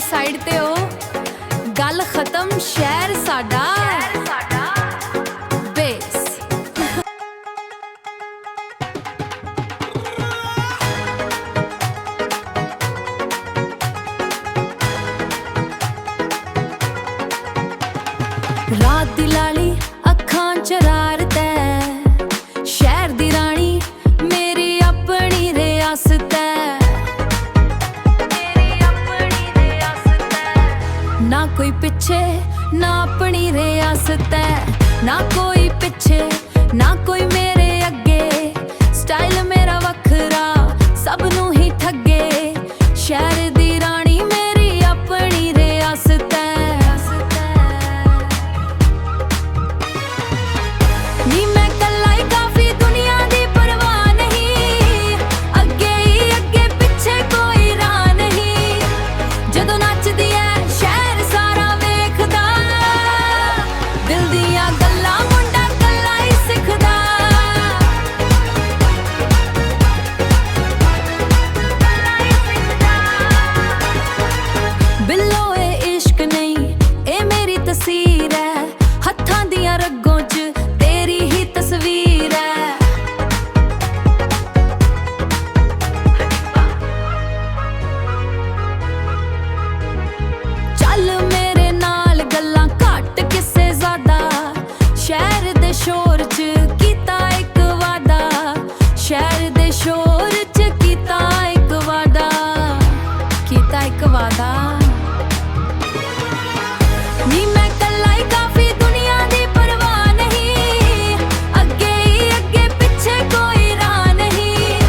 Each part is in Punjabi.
ਸਾਈਡ ਤੇ ਹੋ, ਗੱਲ ਖਤਮ ਸ਼ਹਿਰ ਸਾਡਾ ਬੇਸ। ਰਾਤ ਦੀ ਲਾਲੀ ਅੱਖਾਂ ਚ ਰਾਰਤ ਹੈ, ਸ਼ਹਿਰ ਦੀ ਰਾਣੀ ਮੇਰੀ ਆਪਣੀ ਰਿਆਸਤ ਹੈ, ਮੇਰੀ ਆਪਣੀ ਰਿਆਸਤ ਹੈ। ਨਾ ਕੋਈ ਪਿੱਛੇ ਨਾ ਆਪਣੀ ਰਿਆਸਤ ਹੈ, ਨਾ ਕੋਈ ਪਿੱਛੇ ਨਾ ਕੋਈ ਮੇਰੇ ਅੱਗੇ। ਸਟਾਈਲ ਮੇਰਾ ਵੱਖਰਾ ਸਭ ਨੂੰ ਹੀ ਠੱਗੇ, ਸ਼ਹਿਰ ਦੀ ਰਾਣੀ ਮੇਰੀ ਆਪਣੀ ਰਿਆਸਤ ਹੈ। ਨੀ ਮੈਂ ਕੱਲਾ ਹੀ ਕਾਫੀ, ਦੁਨੀਆ ਦੀ ਪਰਵਾਹ ਨਹੀਂ, ਅੱਗੇ ਹੀ ਅੱਗੇ ਪਿੱਛੇ ਕੋਈ ਰਾਹ ਨਹੀਂ। ਜਦੋਂ ਨੱਚਦੀ ਐ ਸ਼ਹਿਰ ਸਾਰਾ ਵੇਖਦਾ, ਦਿਲ ਦੀਆਂ ਗੱਲਾਂ ਮੁੰਡਾ ਕੱਲਾ ਹੀ ਸਿੱਖਦਾ। ਬਿੱਲੋ ਇਹ ਇਸ਼ਕ ਨਹੀਂ ਇਹ ਮੇਰੀ ਤਸਵੀਰ ਹੈ, ਹੱਥਾਂ ਦੀਆਂ ਰਗੋਂ ਚ ਤੇਰੀ ਹੀ ਤਸਵੀਰ ਹੈ। ਚੱਲ ਮੇਰੇ ਨਾਲ ਗੱਲਾਂ ਘੱਟ ਕਿਸੇ ਜ਼ਿਆਦਾ, ਸ਼ਹਿਰ ਦੇ ਸ਼ੋਰ ਚ ਕੀਤਾ ਇੱਕ ਵਾਦਾ, ਸ਼ਹਿਰ ਦੇ ਸ਼ੋਰ ਚ ਕੀਤਾ ਇੱਕ ਵਾਦਾ, ਕੀਤਾ ਇੱਕ ਵਾਦਾ। ਨੀ ਮੈਂ ਕੱਲਾ ਹੀ ਕਾਫੀ, ਦੁਨੀਆ ਦੀ ਪਰਵਾਹ ਨਹੀਂ, ਅੱਗੇ ਹੀ ਅੱਗੇ ਪਿੱਛੇ ਕੋਈ ਰਾਹ ਨਹੀਂ।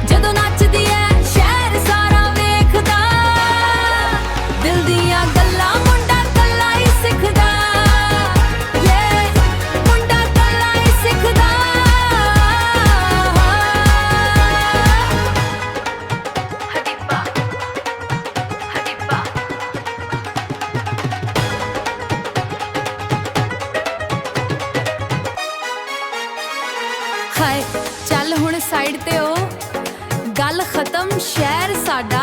ਜਦੋਂ ਨੱਚਦੀ ਐ ਸ਼ਹਿਰ ਸਾਰਾ ਵੇਖਦਾ, ਦਿਲ ਦੀਆਂ ਗੱਲਾਂ ਮੁੰਡਾ ਕੱਲਾ ਹੀ ਸਿੱਖਦਾ। ਮੁੰਡਾ ਕੱਲਾ ਹੀ ਸਿੱਖਦਾ। ਹਡੀਪਾ ਹਡੀਪਾ ਹਾਏ ਚੱਲ ਹੁਣ ਸਾਈਡ ਤੇ ਹੋ, ਗੱਲ ਖਤਮ ਸ਼ਹਿਰ ਸਾਡਾ